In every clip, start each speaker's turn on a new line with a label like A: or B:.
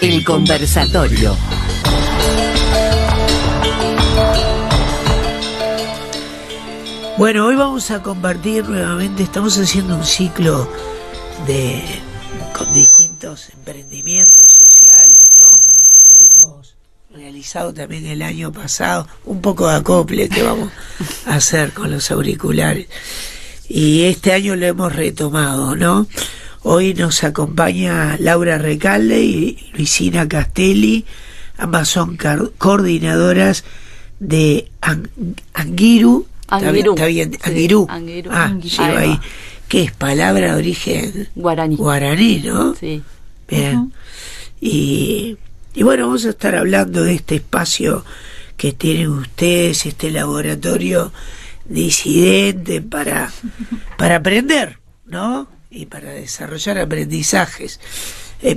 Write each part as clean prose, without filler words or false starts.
A: El conversatorio.
B: Bueno, hoy vamos a compartir nuevamente, estamos haciendo un ciclo con distintos emprendimientos sociales, ¿no? Lo hemos realizado también el año pasado, un poco de acople que vamos a hacer con los auriculares. Y este año lo hemos retomado, ¿no? Hoy nos acompaña Laura Recalde y Luisina Castelli, ambas son coordinadoras de Anguirú. Está bien, Anguirú. Lleva ahí. ¿Qué es? Palabra de origen guaraní, ¿no?
C: Sí.
B: Bien. Y bueno, vamos a estar hablando de este espacio que tienen ustedes, este laboratorio disidente para aprender, ¿no? Y para desarrollar aprendizajes.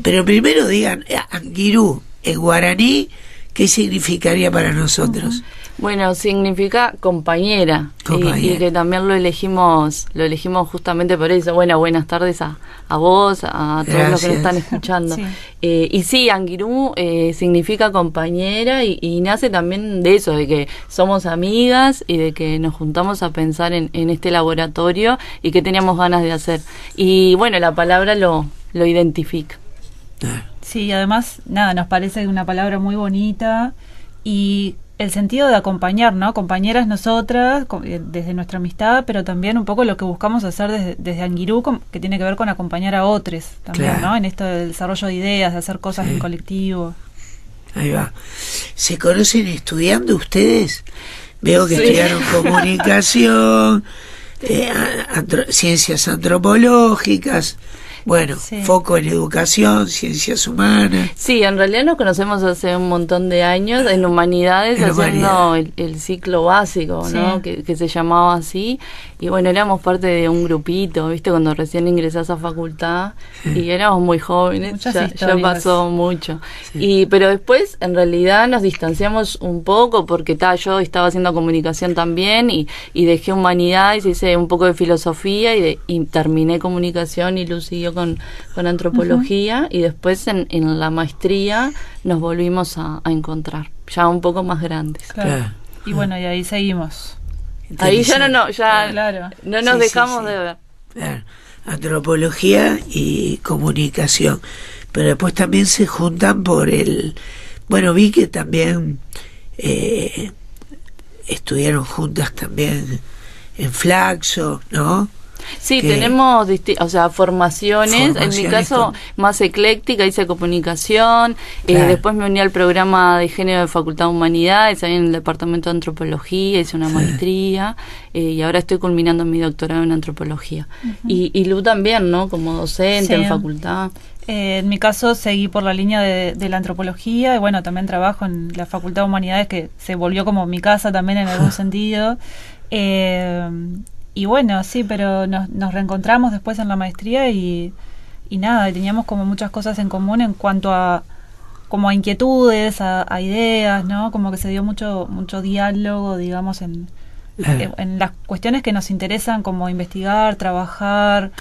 B: Pero primero digan, Anguirú, en guaraní, ¿qué significaría para nosotros?
C: Bueno, significa compañera. Y que también lo elegimos justamente por eso. Bueno, buenas tardes a vos, a todos los que nos están escuchando. Sí. Y sí, Anguirú significa compañera y nace también de eso, de que somos amigas y de que nos juntamos a pensar en este laboratorio y que teníamos ganas de hacer. Y bueno, la palabra lo identifica.
D: Sí, además, nos parece una palabra muy bonita y el sentido de acompañar, ¿no? Compañeras nosotras, desde nuestra amistad, pero también un poco lo que buscamos hacer desde Anguirú, que tiene que ver con acompañar a otros también, claro, ¿no? En esto del desarrollo de ideas, de hacer cosas en colectivo.
B: Ahí va. ¿Se conocen estudiando ustedes? Veo que estudiaron comunicación, ciencias antropológicas. Bueno, foco en educación, ciencias humanas.
C: Sí, en realidad nos conocemos hace un montón de años en humanidades, haciendo el ciclo básico, ¿no? Que se llamaba así. Y bueno, éramos parte de un grupito, ¿viste? Cuando recién ingresás a facultad y éramos muy jóvenes, ya pasó mucho. Sí. Pero después, en realidad, nos distanciamos un poco porque yo estaba haciendo comunicación también y dejé humanidades, hice un poco de filosofía y terminé comunicación y Lu siguió con antropología y después en la maestría nos volvimos a encontrar, ya un poco más grandes.
D: Claro. Y bueno, y ahí seguimos.
C: Ahí ya no nos dejamos de ver.
B: Claro. Antropología y comunicación. Pero después también se juntan por bueno, vi que también estudiaron juntas también en Flaxo, ¿no?
C: Sí, tenemos formaciones, en mi caso más ecléctica, hice comunicación, después me uní al programa de género de Facultad de Humanidades, ahí en el departamento de antropología, hice una maestría y ahora estoy culminando mi doctorado en antropología. Y Lu también, ¿no? Como docente en facultad.
D: En mi caso seguí por la línea de la antropología y bueno, también trabajo en la Facultad de Humanidades, que se volvió como mi casa también en algún sentido. Y bueno, sí, pero nos reencontramos después en la maestría y teníamos como muchas cosas en común en cuanto a como a inquietudes, a ideas, ¿no? Como que se dio mucho diálogo, digamos, en las cuestiones que nos interesan, como investigar, trabajar,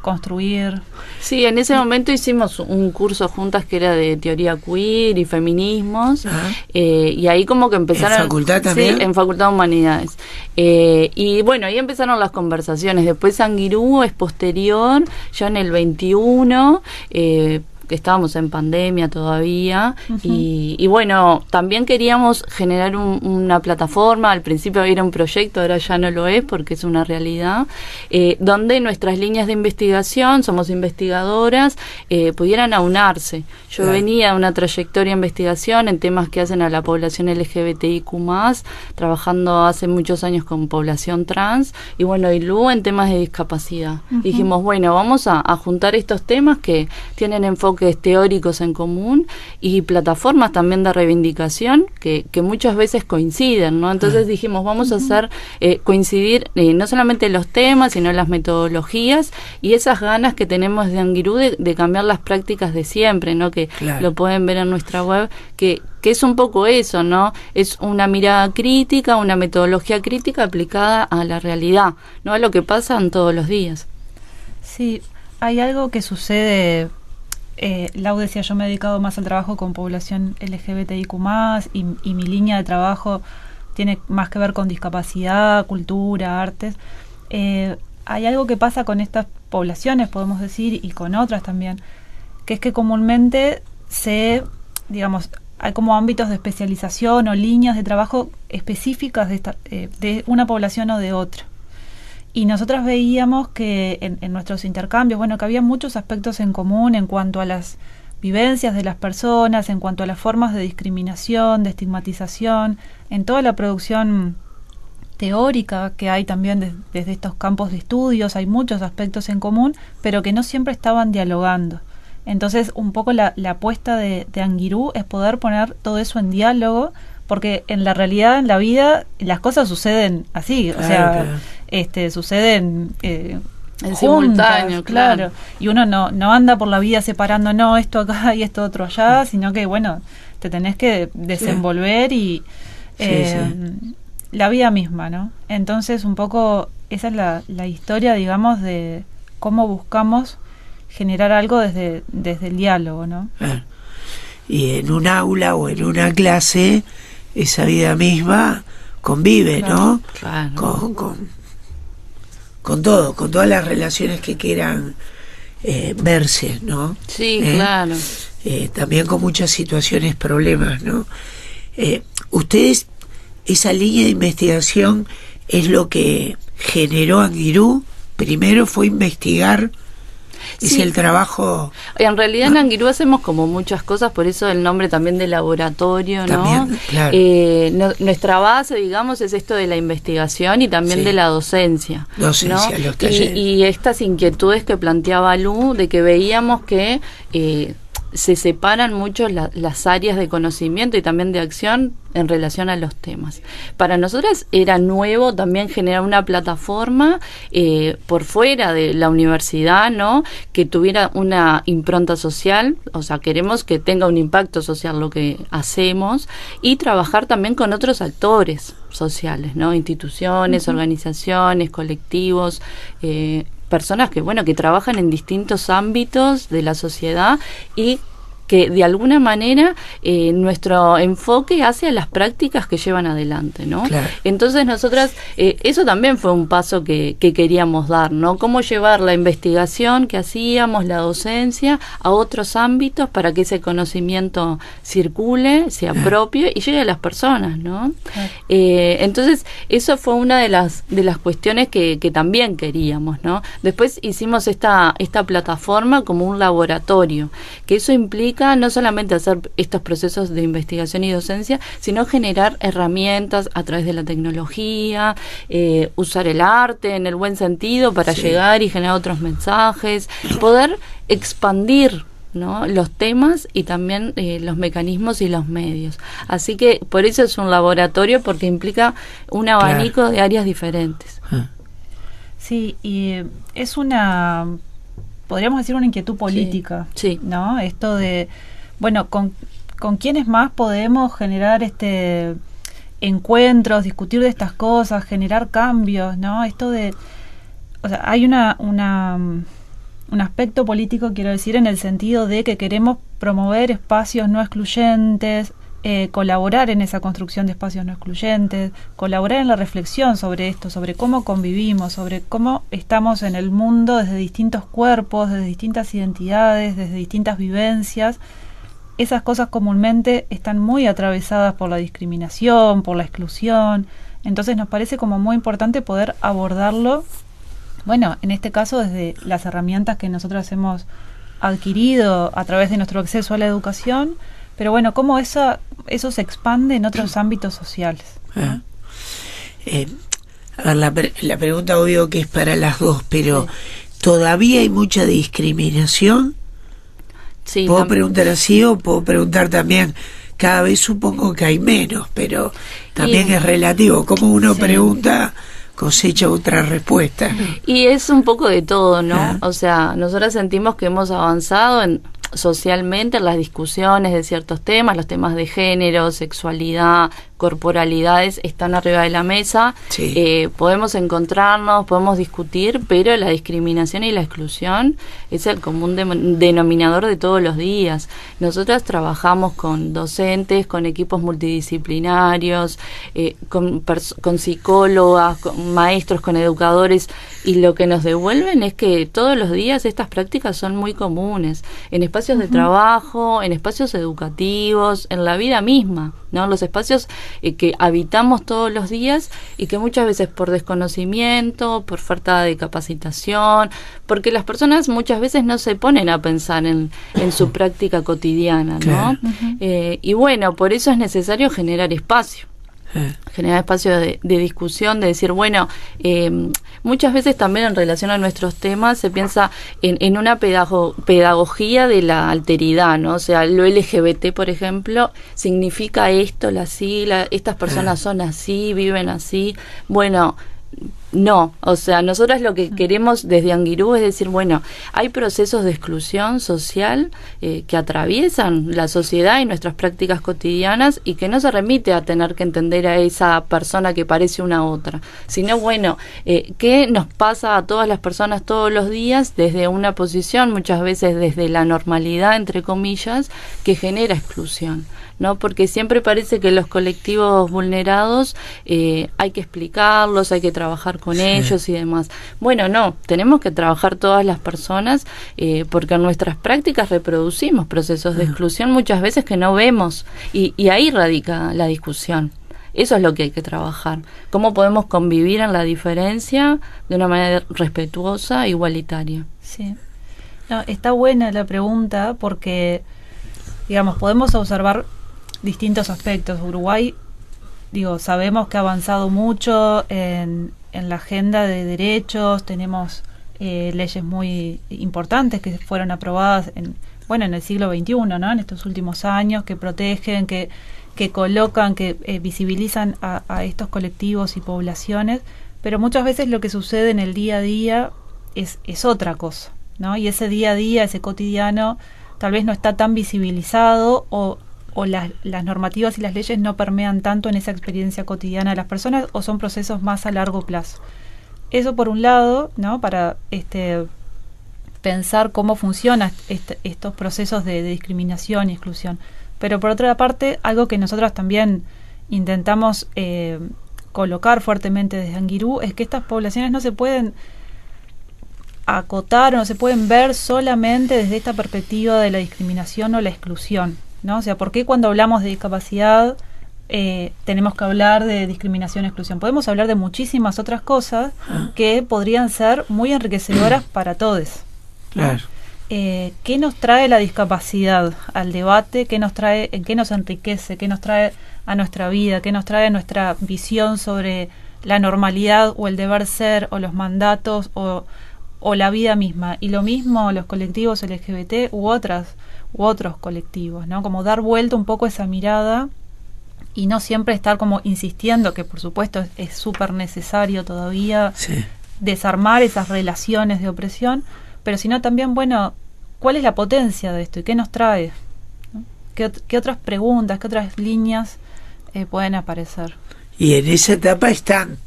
D: construir.
C: Sí, en ese momento hicimos un curso juntas que era de teoría queer y feminismos, y ahí como que empezaron...
B: ¿En facultad también?
C: Sí, en Facultad de Humanidades. Y bueno, ahí empezaron las conversaciones. Después Anguirú es posterior, ya en el 21, que estábamos en pandemia todavía, y bueno, también queríamos generar una plataforma. Al principio era un proyecto, ahora ya no lo es porque es una realidad, donde nuestras líneas de investigación, somos investigadoras, pudieran aunarse. Yo venía de una trayectoria de investigación en temas que hacen a la población LGBTIQ+, trabajando hace muchos años con población trans, y bueno, y Lu en temas de discapacidad. Dijimos, bueno, vamos a juntar estos temas que tienen enfoques teóricos en común y plataformas también de reivindicación que muchas veces coinciden, ¿no? Entonces dijimos, vamos a hacer coincidir no solamente los temas, sino las metodologías y esas ganas que tenemos de Anguirú de cambiar las prácticas de siempre, ¿no? Que lo pueden ver en nuestra web, que es un poco eso, ¿no? Es una mirada crítica, una metodología crítica aplicada a la realidad, no a lo que pasa en todos los días.
D: Sí, hay algo que sucede Lau decía, yo me he dedicado más al trabajo con población LGBTIQ+, y mi línea de trabajo tiene más que ver con discapacidad, cultura, artes. Hay algo que pasa con estas poblaciones, podemos decir, y con otras también, que es que comúnmente hay como ámbitos de especialización o líneas de trabajo específicas de una población o de otra. Y nosotras veíamos que en nuestros intercambios, que había muchos aspectos en común en cuanto a las vivencias de las personas, en cuanto a las formas de discriminación, de estigmatización, en toda la producción teórica que hay también desde estos campos de estudios. Hay muchos aspectos en común, pero que no siempre estaban dialogando. Entonces, un poco la apuesta de Anguirú es poder poner todo eso en diálogo, porque en la realidad, en la vida, las cosas suceden así, claro. Suceden
C: en
D: juntas,
C: simultáneo, claro.
D: Y uno no anda por la vida separando, no, esto acá y esto otro allá, sino que, te tenés que desenvolver y la vida misma, ¿no? Entonces, un poco esa es la historia, digamos, de cómo buscamos generar algo desde el diálogo, ¿no?
B: Y en un aula o en una clase, esa vida misma convive, claro, ¿no? Claro. Con todo, con todas las relaciones que quieran verse, ¿no?
C: Sí, claro.
B: También con muchas situaciones, problemas, ¿no? Ustedes, esa línea de investigación es lo que generó Anguirú. Primero fue investigar. Es el trabajo.
C: En realidad en Anguirú hacemos como muchas cosas, por eso el nombre también de laboratorio, ¿no?
B: También, claro.
C: Nuestra base, digamos, es esto de la investigación y también de la docencia.
B: Docencia,
C: ¿no?
B: Los talleres.
C: Y estas inquietudes que planteaba Lu, de que veíamos que se separan mucho las áreas de conocimiento y también de acción en relación a los temas. Para nosotras era nuevo también generar una plataforma por fuera de la universidad, ¿no? Que tuviera una impronta social, o sea, queremos que tenga un impacto social lo que hacemos, y trabajar también con otros actores sociales, ¿no? Instituciones, organizaciones, colectivos, personas que trabajan en distintos ámbitos de la sociedad y que de alguna manera nuestro enfoque hacia las prácticas que llevan adelante, ¿no?
B: Claro.
C: Entonces nosotras, eso también fue un paso que queríamos dar, ¿no? Cómo llevar la investigación que hacíamos, la docencia, a otros ámbitos para que ese conocimiento circule, se apropie y llegue a las personas, ¿no? Claro. Entonces, eso fue una de las cuestiones que también queríamos, ¿no? Después hicimos esta plataforma como un laboratorio, que eso implica no solamente hacer estos procesos de investigación y docencia, sino generar herramientas a través de la tecnología, usar el arte en el buen sentido para llegar y generar otros mensajes, poder expandir, ¿no? Los temas y también los mecanismos y los medios. Así que por eso es un laboratorio, porque implica un abanico de áreas diferentes.
D: Sí, y es podríamos decir una inquietud política,
C: sí.
D: ¿no? Esto de, con quiénes más podemos generar encuentros, discutir de estas cosas, generar cambios, ¿no? Esto de, hay un aspecto político, quiero decir, en el sentido de que queremos promover espacios no excluyentes, colaborar en esa construcción de espacios no excluyentes, colaborar en la reflexión sobre esto, sobre cómo convivimos, sobre cómo estamos en el mundo desde distintos cuerpos, desde distintas identidades, desde distintas vivencias. Esas cosas comúnmente están muy atravesadas por la discriminación, por la exclusión. Entonces nos parece como muy importante poder abordarlo, en este caso desde las herramientas que nosotros hemos adquirido a través de nuestro acceso a la educación, pero cómo eso se expande en otros ámbitos sociales, ¿no?
B: A ver, la pregunta obvio que es para las dos, pero ¿todavía hay mucha discriminación?
C: Sí,
B: ¿Puedo preguntar así o puedo preguntar también, cada vez supongo que hay menos, pero también es relativo? Como uno pregunta, cosecha otra respuesta, ¿no?
C: Y es un poco de todo, ¿no? O sea, nosotros sentimos que hemos avanzado socialmente en las discusiones de ciertos temas, los temas de género, sexualidad, corporalidades están arriba de la mesa.
B: Sí.
C: Podemos encontrarnos, podemos discutir, pero la discriminación y la exclusión es el común denominador de todos los días. Nosotras trabajamos con docentes, con equipos multidisciplinarios, con psicólogas, con maestros, con educadores, y lo que nos devuelven es que todos los días estas prácticas son muy comunes, en espacios de trabajo, en espacios educativos, en la vida misma, ¿no? Los espacios que habitamos todos los días y que muchas veces por desconocimiento, por falta de capacitación, porque las personas muchas veces no se ponen a pensar en su práctica cotidiana, ¿no?
B: Claro.
C: Y bueno, por eso es necesario generar espacio. Generar espacio de discusión, de decir, bueno, muchas veces también en relación a nuestros temas se piensa en una pedagogía de la alteridad, ¿no? O sea, lo LGBT, por ejemplo, significa esto, la sigla, estas personas son así, viven así. Bueno, no, o sea, nosotras lo que queremos desde Anguirú es decir, bueno, hay procesos de exclusión social que atraviesan la sociedad y nuestras prácticas cotidianas y que no se remite a tener que entender a esa persona que parece una otra, sino bueno, ¿qué nos pasa a todas las personas todos los días desde una posición, muchas veces desde la normalidad, entre comillas, que genera exclusión? ¿No? Porque siempre parece que los colectivos vulnerados hay que explicarlos, hay que trabajar con ellos y demás. Bueno, no, tenemos que trabajar todas las personas porque en nuestras prácticas reproducimos procesos de exclusión muchas veces que no vemos y ahí radica la discusión. Eso es lo que hay que trabajar. ¿Cómo podemos convivir en la diferencia de una manera respetuosa e igualitaria?
D: Sí. No, está buena la pregunta porque, digamos, podemos observar distintos aspectos. Uruguay, sabemos que ha avanzado mucho en la agenda de derechos, tenemos leyes muy importantes que fueron aprobadas en el siglo XXI, ¿no? En estos últimos años, que protegen, que colocan, que visibilizan a estos colectivos y poblaciones, pero muchas veces lo que sucede en el día a día es otra cosa, ¿no? Y ese día a día, ese cotidiano, tal vez no está tan visibilizado o las normativas y las leyes no permean tanto en esa experiencia cotidiana de las personas o son procesos más a largo plazo. Eso por un lado, ¿no? Para pensar cómo funcionan estos procesos de discriminación y exclusión. Pero por otra parte, algo que nosotros también intentamos colocar fuertemente desde Anguirú es que estas poblaciones no se pueden acotar o no se pueden ver solamente desde esta perspectiva de la discriminación o la exclusión, ¿no? O sea, ¿por qué cuando hablamos de discapacidad tenemos que hablar de discriminación y exclusión? Podemos hablar de muchísimas otras cosas que podrían ser muy enriquecedoras para todos, ¿no?
B: Claro.
D: ¿Qué nos trae la discapacidad al debate? ¿Qué nos trae, en qué nos enriquece? ¿Qué nos trae a nuestra vida? ¿Qué nos trae a nuestra visión sobre la normalidad o el deber ser o los mandatos o la vida misma? Y lo mismo los colectivos LGBT u otros colectivos, ¿no? Como dar vuelta un poco esa mirada y no siempre estar como insistiendo, que por supuesto es súper necesario todavía desarmar esas relaciones de opresión, pero sino también, bueno, ¿cuál es la potencia de esto y qué nos trae? ¿No? ¿Qué otras preguntas, qué otras líneas pueden aparecer?
B: Y en esa etapa están,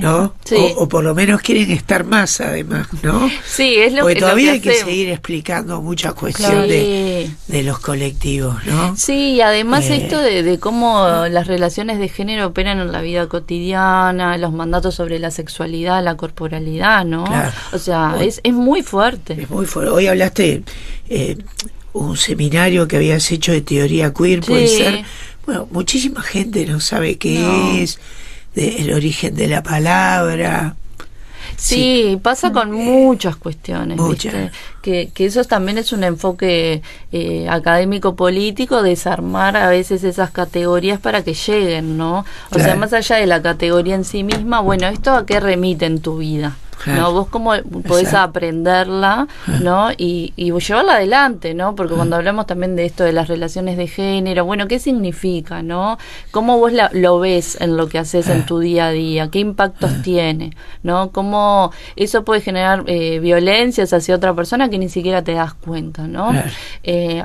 B: ¿no?
C: Sí.
B: O por lo menos quieren estar más, además, ¿no?
C: Sí, es lo
B: porque
C: que
B: todavía hay
C: hacemos.
B: que seguir explicando mucha cuestión de los colectivos, ¿no?
C: Sí, y además esto de cómo las relaciones de género operan en la vida cotidiana, los mandatos sobre la sexualidad, la corporalidad, ¿no?
B: Claro.
C: O sea, es muy fuerte.
B: Es muy fuerte. Hoy hablaste un seminario que habías hecho de teoría queer, puede ser. Bueno, muchísima gente no sabe qué es, el origen de la palabra.
C: Sí, pasa con muchas cuestiones,
B: muchas.
C: ¿viste? Que eso también es un enfoque académico-político, desarmar a veces esas categorías para que lleguen, ¿no? O sea, más allá de la categoría en sí misma, bueno, ¿esto a qué remite en tu vida? ¿no? Vos cómo podés aprenderla, ¿no? Y llevarla adelante, ¿no? Porque cuando hablamos también de esto de las relaciones de género, bueno, ¿qué significa, no? ¿Cómo vos lo ves en lo que haces en tu día a día? ¿Qué impactos tiene, no? ¿Cómo eso puede generar violencias hacia otra persona que ni siquiera te das cuenta, ¿no?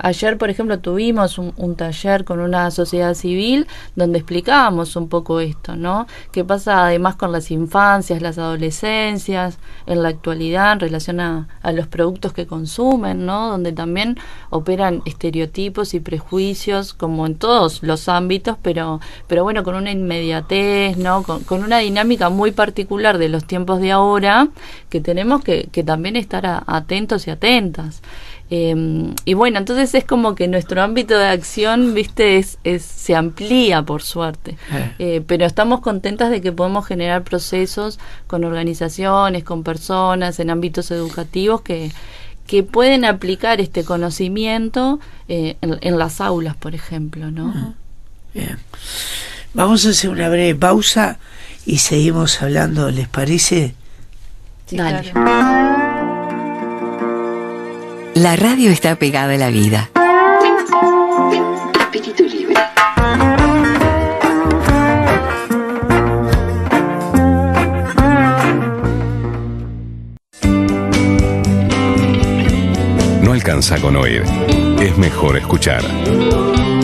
C: Ayer, por ejemplo, tuvimos un taller con una sociedad civil donde explicábamos un poco esto, ¿no? ¿Qué pasa además con las infancias, las adolescencias, en la actualidad en relación a los productos que consumen, ¿no? Donde también operan estereotipos y prejuicios como en todos los ámbitos, pero bueno, con una inmediatez, ¿no? Con una dinámica muy particular de los tiempos de ahora que tenemos que también estar atentos y atentas. Y bueno, entonces es como que nuestro ámbito de acción, viste, se amplía por suerte, pero estamos contentas de que podemos generar procesos con organizaciones, con personas en ámbitos educativos que pueden aplicar este conocimiento en las aulas, por ejemplo, ¿no?
B: Bien. Vamos a hacer una breve pausa y seguimos hablando, ¿les parece?
D: Sí,
C: Dale.
D: claro.
A: La radio está pegada a la vida. Espíritu libre.
E: No alcanza con oír. Es mejor escuchar.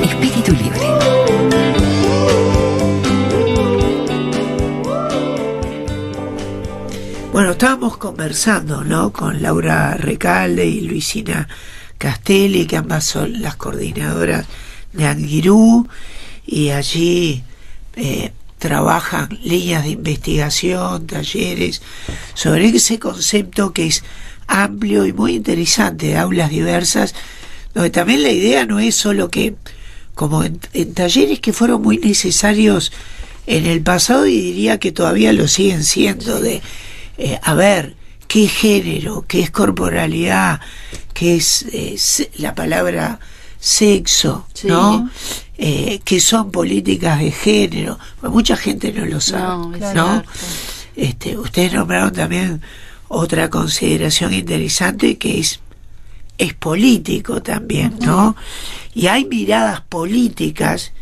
A: Espíritu libre.
B: Bueno, estábamos conversando, ¿no? Con Laura Recalde y Luisina Castelli, que ambas son las coordinadoras de Anguirú, y allí trabajan líneas de investigación, talleres, sobre ese concepto que es amplio y muy interesante, de aulas diversas, donde también la idea no es solo que, como en talleres que fueron muy necesarios en el pasado, y diría que todavía lo siguen siendo, de a ver, qué género, qué es corporalidad, qué es la palabra sexo, sí, ¿no? Qué son políticas de género. Pues mucha gente no lo sabe, ¿no? Ustedes nombraron también otra consideración interesante que es político también, ¿no? Y hay miradas políticas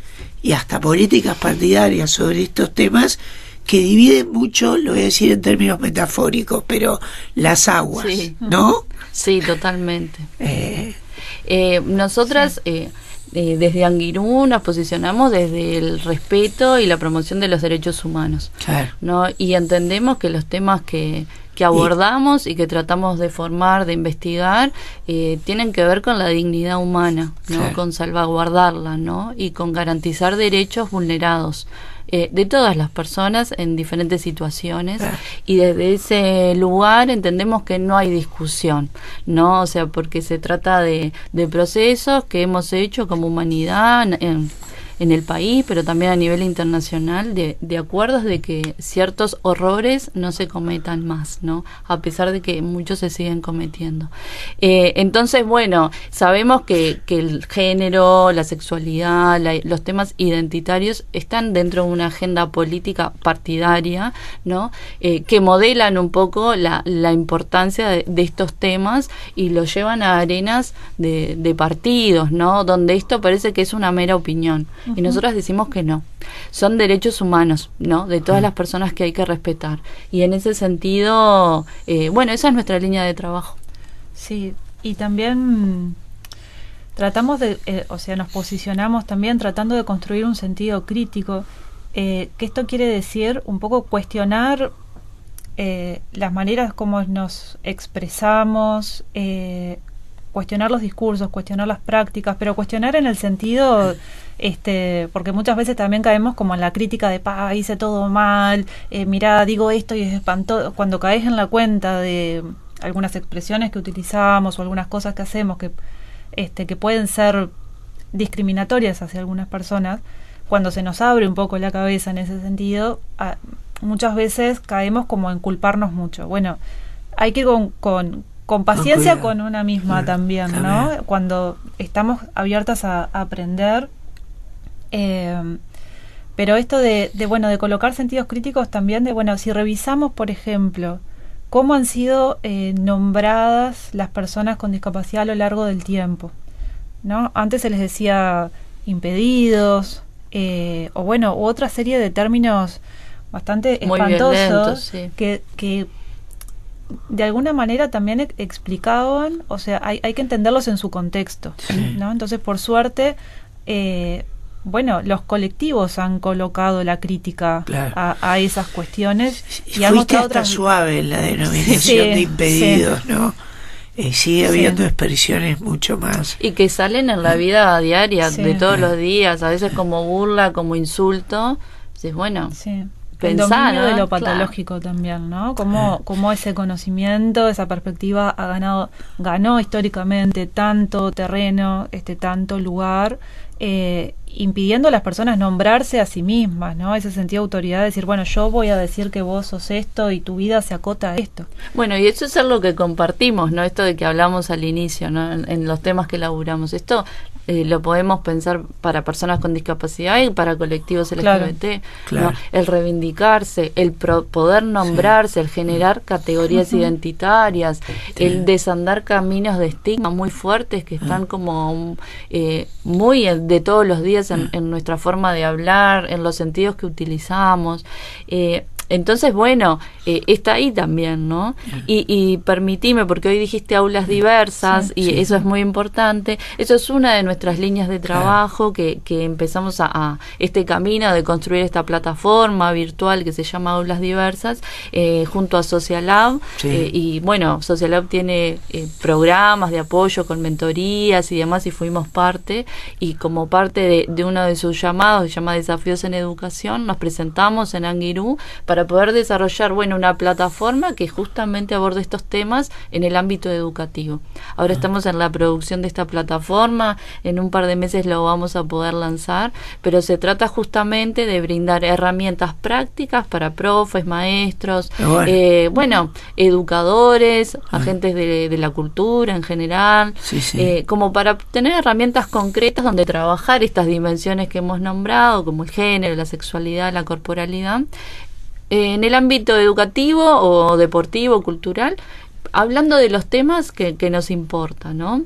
B: y hasta políticas partidarias sobre estos temas que dividen mucho, lo voy a decir en términos metafóricos, pero las aguas, sí, ¿no?
C: Sí, totalmente. Nosotras desde Anguirú nos posicionamos desde el respeto y la promoción de los derechos humanos, claro, ¿no? Y entendemos que los temas que abordamos y que tratamos de formar, de investigar, tienen que ver con la dignidad humana, ¿no? Claro. Con salvaguardarla, ¿no? Y con garantizar derechos vulnerados de todas las personas en diferentes situaciones, y desde ese lugar entendemos que no hay discusión, ¿no? O sea, porque se trata de procesos que hemos hecho como humanidad en el país, pero también a nivel internacional, de acuerdos de que ciertos horrores no se cometan más, ¿no? A pesar de que muchos se siguen cometiendo. Entonces, bueno, sabemos que el género, la sexualidad, los temas identitarios están dentro de una agenda política partidaria, ¿no? Que modelan un poco la importancia de estos temas y los llevan a arenas de partidos, ¿no? Donde esto parece que es una mera opinión. Y nosotras decimos que no, son derechos humanos, ¿no? De todas las personas que hay que respetar. Y en ese sentido, bueno, esa es nuestra línea de trabajo.
D: Sí, y también tratamos nos posicionamos también tratando de construir un sentido crítico, que esto quiere decir un poco cuestionar las maneras como nos expresamos, cuestionar los discursos, cuestionar las prácticas, pero cuestionar en el sentido, porque muchas veces también caemos como en la crítica de hice todo mal, mirá, digo esto y es espantoso. Cuando caes en la cuenta de algunas expresiones que utilizamos o algunas cosas que hacemos que pueden ser discriminatorias hacia algunas personas, cuando se nos abre un poco la cabeza en ese sentido, muchas veces caemos como en culparnos mucho. Bueno, hay que ir con paciencia con una misma también, ¿no? Cuando estamos abiertas a aprender, pero esto de colocar sentidos críticos también, si revisamos, por ejemplo, cómo han sido nombradas las personas con discapacidad a lo largo del tiempo, ¿no? Antes se les decía impedidos, o bueno, u otra serie de términos bastante
C: muy
D: espantosos,
C: violentos, sí.
D: que de alguna manera también explicaban, o sea, hay que entenderlos en su contexto,
B: Sí.
D: ¿no? Entonces, por suerte, bueno, los colectivos han colocado la crítica
B: Claro.
D: a esas cuestiones y han
B: Fuiste
D: mostrado
B: hasta
D: otras.
B: suave en la denominación
D: Sí,
B: de impedidos, ¿no? Sigue habiendo
D: Sí.
B: expresiones mucho más.
C: Y que salen en la vida diaria,
D: Sí.
C: de todos los días, a veces como burla, como insulto. Dices, bueno,
D: Sí. El
C: pensá,
D: dominio
C: ¿no?
D: de lo
C: Claro.
D: patológico también, ¿no? Cómo ese conocimiento, esa perspectiva ganó históricamente tanto terreno, tanto lugar, impidiendo a las personas nombrarse a sí mismas, ¿no? Ese sentido de autoridad de decir, bueno, yo voy a decir que vos sos esto y tu vida se acota a esto.
C: Bueno, y eso es algo que compartimos, ¿no? Esto de que hablamos al inicio, ¿no? En los temas que elaboramos. Esto lo podemos pensar para personas con discapacidad y para colectivos LGBT.
B: Claro.
C: ¿no? El reivindicarse, el poder nombrarse, el generar categorías identitarias, el desandar caminos de estigma muy fuertes que están como muy de todos los días en nuestra forma de hablar, en los sentidos que utilizamos. Entonces, bueno, está ahí también, ¿no? Y permitime, porque hoy dijiste aulas diversas, y eso es muy importante. Eso es una de nuestras líneas de trabajo que empezamos a este camino de construir esta plataforma virtual que se llama Aulas Diversas, junto a Socialab.
B: Sí.
C: Y bueno, Socialab tiene programas de apoyo con mentorías y demás, y fuimos parte. Y como parte de uno de sus llamados, se llama Desafíos en Educación, nos presentamos en Anguirú para poder desarrollar, bueno, una plataforma que justamente aborde estos temas en el ámbito educativo. Ahora estamos en la producción de esta plataforma, en un par de meses lo vamos a poder lanzar, pero se trata justamente de brindar herramientas prácticas para profes, maestros, bueno, educadores, agentes de la cultura en general, como para tener herramientas concretas donde trabajar estas dimensiones que hemos nombrado, como el género, la sexualidad, la corporalidad, en el ámbito educativo o deportivo, cultural, hablando de los temas que nos importan, ¿no?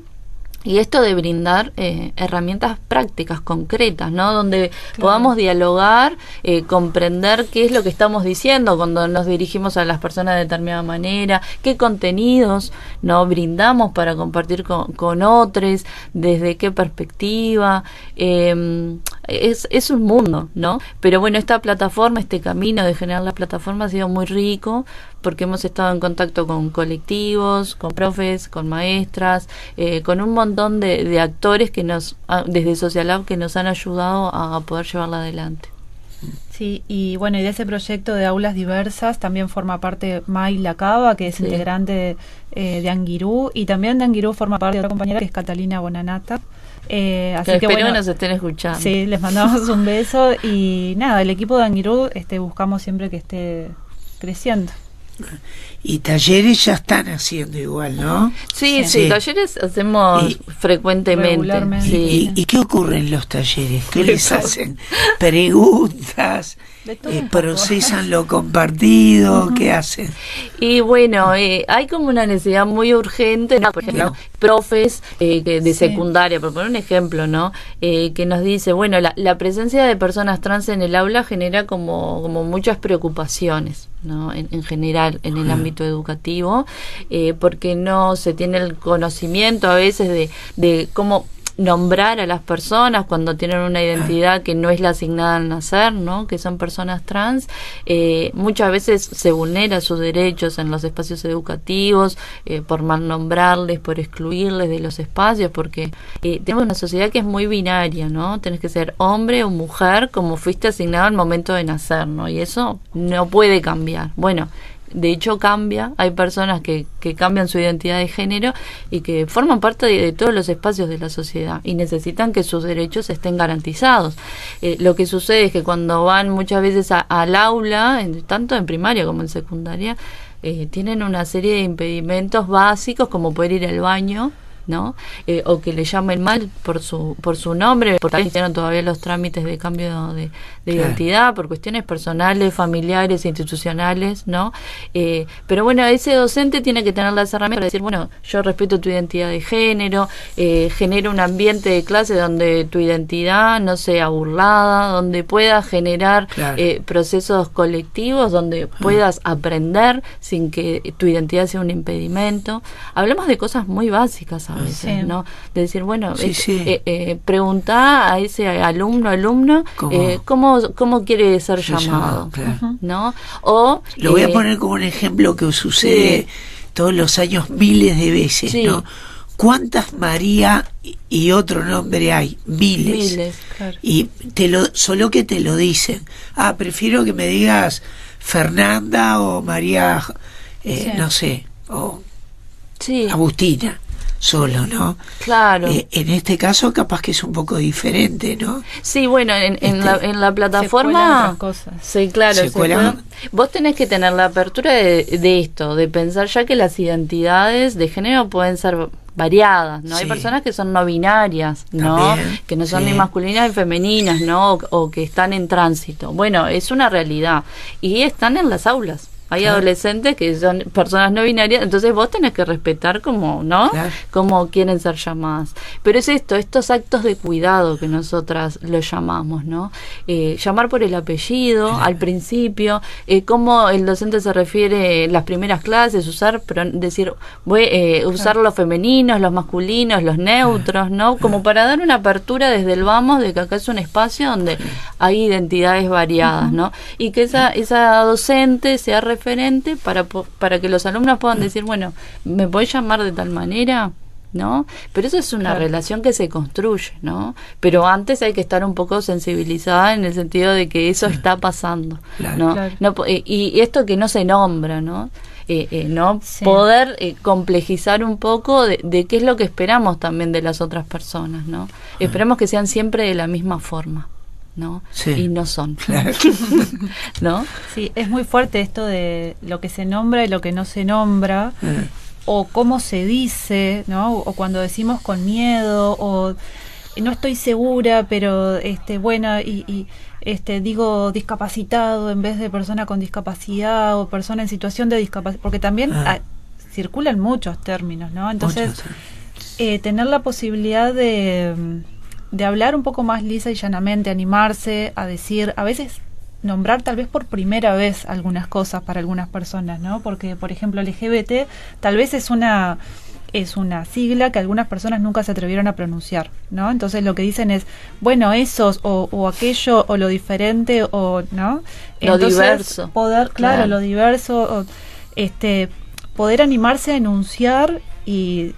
C: Y esto de brindar herramientas prácticas, concretas, ¿no? Donde podamos dialogar, comprender qué es lo que estamos diciendo cuando nos dirigimos a las personas de determinada manera, qué contenidos no brindamos para compartir con otros, desde qué perspectiva. Es un mundo, ¿no? Pero bueno, esta plataforma, este camino de generar la plataforma ha sido muy rico, porque hemos estado en contacto con colectivos, con profes, con maestras, con un montón de actores que desde Socialab, que nos han ayudado a poder llevarla adelante.
D: Sí, y bueno, y de ese proyecto de aulas diversas también forma parte May Lacaba, que es integrante de Anguirú, y también de Anguirú forma parte de otra compañera que es Catalina Bonanata. Así que
C: espero
D: bueno,
C: que nos estén escuchando.
D: Sí, les mandamos un beso y nada, el equipo de Anguirú buscamos siempre que esté creciendo.
B: Y talleres ya están haciendo igual, ¿no?
C: Sí, talleres hacemos frecuentemente.
D: Regularmente.
C: Sí.
B: ¿Y qué ocurre en los talleres? ¿Qué les hacen? ¿Preguntas? ¿Procesan lo compartido? ¿Qué hacen?
C: Y bueno, hay como una necesidad muy urgente, ¿no? Por ejemplo, profes de secundaria, por poner un ejemplo, ¿no? Que nos dice, bueno, la presencia de personas trans en el aula genera como muchas preocupaciones, ¿no? En general, en el ámbito educativo, porque no se tiene el conocimiento a veces de cómo nombrar a las personas cuando tienen una identidad que no es la asignada al nacer, ¿no? Que son personas trans. Muchas veces se vulneran sus derechos en los espacios educativos, por mal nombrarles, por excluirles de los espacios, porque tenemos una sociedad que es muy binaria, ¿no? Tenés que ser hombre o mujer como fuiste asignado al momento de nacer, ¿no? Y eso no puede cambiar. Bueno, de hecho cambia, hay personas que cambian su identidad de género y que forman parte de todos los espacios de la sociedad y necesitan que sus derechos estén garantizados. Lo que sucede es que cuando van muchas veces al aula, tanto en primaria como en secundaria, tienen una serie de impedimentos básicos como poder ir al baño, ¿no? O que le llamen mal por su nombre, porque hicieron todavía los trámites de cambio de identidad, por cuestiones personales, familiares, institucionales, ¿no? Pero bueno, ese docente tiene que tener las herramientas para decir, bueno, yo respeto tu identidad de género, genero un ambiente de clase donde tu identidad no sea burlada, donde puedas generar procesos colectivos, donde puedas aprender sin que tu identidad sea un impedimento. Hablamos de cosas muy básicas a veces, ¿no? De decir, bueno, preguntá a ese alumno, ¿cómo quiere ser llamado? ¿No? O
B: lo voy a poner como un ejemplo que sucede todos los años miles de veces, ¿no? ¿Cuántas María y otro nombre hay? Miles.
D: Claro.
B: Y solo que te lo dicen. Prefiero que me digas Fernanda o María, no sé, o Agustina. Solo, ¿no?
C: Claro.
B: En este caso capaz que es un poco diferente, ¿no?
C: Sí, bueno, en la plataforma...
D: Cosas.
C: Sí, claro. Vos tenés que tener la apertura de esto, de pensar ya que las identidades de género pueden ser variadas, ¿no? Hay personas que son no binarias, ¿no? También, que no son ni masculinas ni femeninas, ¿no? O que están en tránsito. Bueno, es una realidad. Y están en las aulas. Hay adolescentes que son personas no binarias, entonces vos tenés que respetar como, ¿no? Como quieren ser llamadas. Pero es estos actos de cuidado que nosotras los llamamos, ¿no? Llamar por el apellido al principio, cómo el docente se refiere en las primeras clases, usar los femeninos, los masculinos, los neutros, ¿no? Como para dar una apertura desde el vamos de que acá es un espacio donde hay identidades variadas, ¿no? Y que esa docente sea referente para que los alumnos puedan decir, bueno, ¿me podés llamar de tal manera? ¿No? Pero eso es una relación que se construye, ¿no? Pero antes hay que estar un poco sensibilizada en el sentido de que eso está pasando, ¿no? No, y esto que no se nombra, ¿no? Poder complejizar un poco de qué es lo que esperamos también de las otras personas, ¿no? Esperamos que sean siempre de la misma forma, ¿no? Y no son. ¿No?
D: Sí, es muy fuerte esto de lo que se nombra y lo que no se nombra, o cómo se dice, ¿no? O cuando decimos con miedo, o no estoy segura, pero digo discapacitado en vez de persona con discapacidad o persona en situación de discapacidad, porque también circulan muchos términos, ¿no? Entonces, tener la posibilidad de hablar un poco más lisa y llanamente, animarse a decir, a veces nombrar tal vez por primera vez algunas cosas para algunas personas, ¿no? Porque, por ejemplo, LGBT tal vez es una sigla que algunas personas nunca se atrevieron a pronunciar, ¿no? Entonces lo que dicen es, bueno, esos o aquello o lo diferente o, ¿no? Entonces,
C: diverso.
D: Lo diverso, poder animarse a enunciar y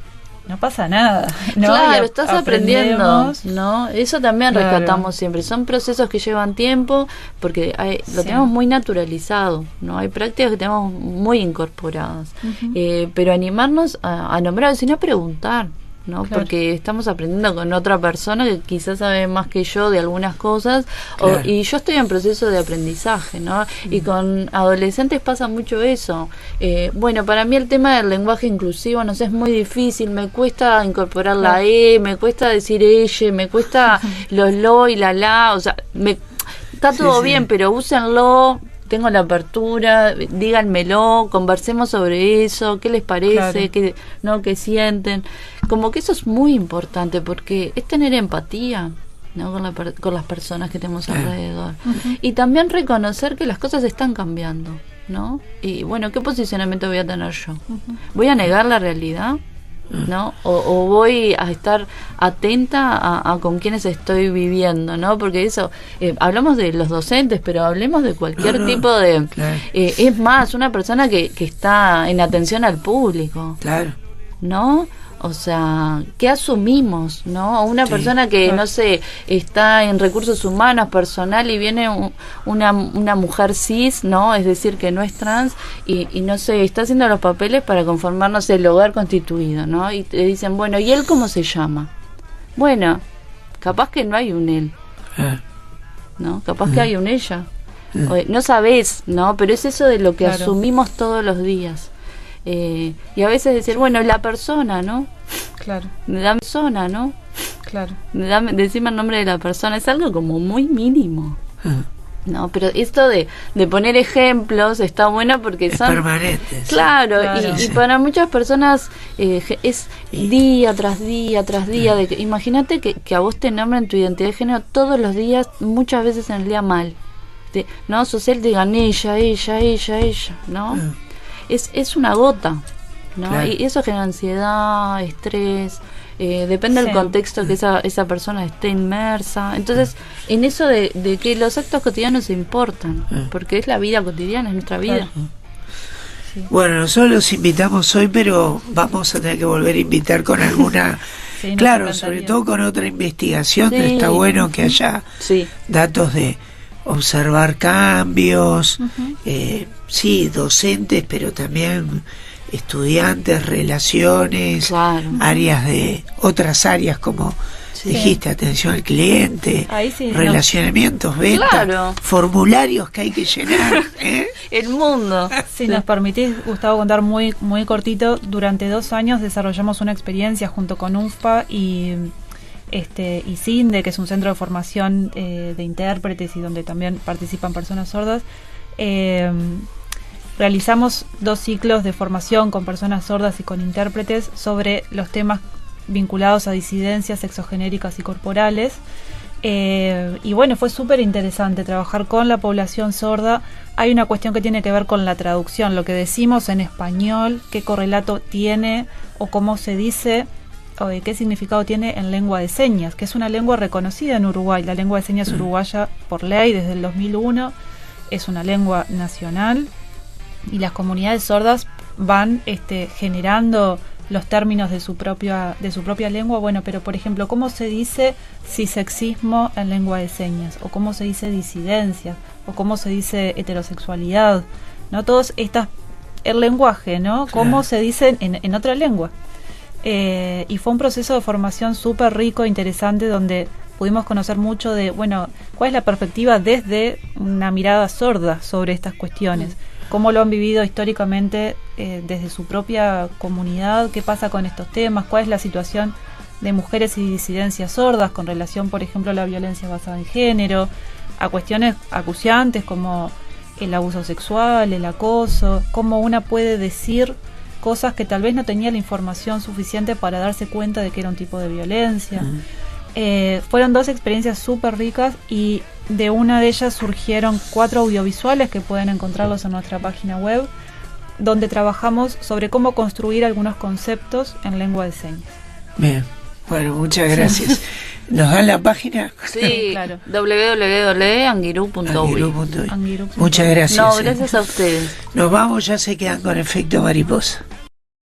D: no pasa nada, ¿no?
C: Claro, estás aprendiendo, ¿no? Eso también rescatamos siempre. Son procesos que llevan tiempo porque lo tenemos muy naturalizado, ¿no? Hay prácticas que tenemos muy incorporadas. Pero animarnos a nombrar, sino preguntar, ¿no? Porque estamos aprendiendo con otra persona que quizás sabe más que yo de algunas cosas, y yo estoy en proceso de aprendizaje, ¿no? Y con adolescentes pasa mucho eso. Bueno, para mí el tema del lenguaje inclusivo, no sé, es muy difícil, me cuesta incorporar la me cuesta decir ella, me cuesta los lo y la, o sea, está todo bien, pero úsenlo. Tengo la apertura, díganmelo, conversemos sobre eso, qué les parece, qué sienten. Como que eso es muy importante porque es tener empatía, ¿no? con las personas que tenemos alrededor. Y también reconocer que las cosas están cambiando, ¿no? Y bueno, ¿qué posicionamiento voy a tener yo? ¿Voy a negar la realidad? ¿No? O voy a estar atenta a con quienes estoy viviendo, ¿no? Porque eso, hablamos de los docentes, pero hablemos de cualquier tipo de... es más, una persona que está en atención al público, ¿no? O sea, ¿qué asumimos, no? Una persona que, no sé, está en recursos humanos, personal, y viene una mujer cis, ¿no? Es decir, que no es trans, y no sé, está haciendo los papeles para conformar, no sé, el hogar constituido, ¿no? Y te dicen, bueno, ¿y él cómo se llama? Bueno, capaz que no hay un él, ¿no? Capaz que hay un ella. No sabés, ¿no? Pero es eso de lo que asumimos todos los días. Y a veces decir, bueno, la persona, ¿no?
D: Claro,
C: Dame persona, ¿no?
D: claro.
C: Decime el nombre de la persona. Es algo como muy mínimo.
B: Ah,
C: No, pero esto de poner ejemplos está bueno porque
B: es
C: son...
B: permanente. sí.
C: Claro,
D: Claro.
C: y para muchas personas es día tras día tras día. Imagínate que a vos te nombran tu identidad de género todos los días, muchas veces en el día mal. No, social te digan ella, ¿no?
B: Ah,
C: Es una gota, ¿no?
B: Claro.
C: Y eso genera ansiedad, estrés, depende del
D: Sí.
C: contexto que esa persona esté inmersa. Entonces, en eso de que los actos cotidianos se importan, porque es la vida cotidiana, es nuestra vida.
B: Bueno, nosotros los invitamos hoy, pero vamos a tener que volver a invitar con alguna...
D: Sí, nos
B: claro,
D: encantaría.
B: sobre todo con otra investigación.
C: Sí.
B: Está bueno que haya
C: Sí.
B: datos de observar cambios, sí, docentes, pero también estudiantes, relaciones,
C: Claro.
B: áreas de otras áreas como dijiste, atención al cliente,
D: Ahí sí,
B: relacionamientos, venta,
C: Claro.
B: formularios que hay que llenar, ¿eh?
C: El mundo.
D: Si nos permitís, Gustavo, contar muy, muy cortito, durante 2 años desarrollamos una experiencia junto con UNFPA y CINDE, que es un centro de formación de intérpretes y donde también participan personas sordas. Realizamos 2 ciclos de formación con personas sordas y con intérpretes sobre los temas vinculados a disidencias sexogenéricas y corporales. Y bueno, fue súper interesante trabajar con la población sorda. Hay una cuestión que tiene que ver con la traducción, lo que decimos en español, qué correlato tiene o cómo se dice o de qué significado tiene en lengua de señas, que es una lengua reconocida en Uruguay. La lengua de señas uruguaya por ley desde el 2001 es una lengua nacional y las comunidades sordas van generando los términos de su propia lengua. Bueno, pero por ejemplo, ¿cómo se dice cisexismo en lengua de señas? ¿O cómo se dice disidencia? ¿O cómo se dice heterosexualidad? ¿No? Todos el lenguaje, ¿no? ¿Cómo se dice en otra lengua? Y fue un proceso de formación súper rico, interesante, donde pudimos conocer mucho de, bueno, cuál es la perspectiva desde una mirada sorda sobre estas cuestiones. Cómo lo han vivido históricamente desde su propia comunidad, qué pasa con estos temas, cuál es la situación de mujeres y disidencias sordas con relación, por ejemplo, a la violencia basada en género, a cuestiones acuciantes como el abuso sexual, el acoso, cómo una puede decir cosas que tal vez no tenía la información suficiente para darse cuenta de que era un tipo de violencia. Fueron 2 experiencias súper ricas y de una de ellas surgieron 4 audiovisuales que pueden encontrarlos en nuestra página web, donde trabajamos sobre cómo construir algunos conceptos en lengua de señas.
B: Bien, bueno, muchas gracias. ¿Nos dan la página?
C: Sí,
D: Claro.
C: www.anguiru.uy.
B: Anguiru.uy.
D: Anguiru.
B: Muchas gracias.
C: No, gracias a ustedes.
B: Nos vamos, ya se quedan con efecto mariposa.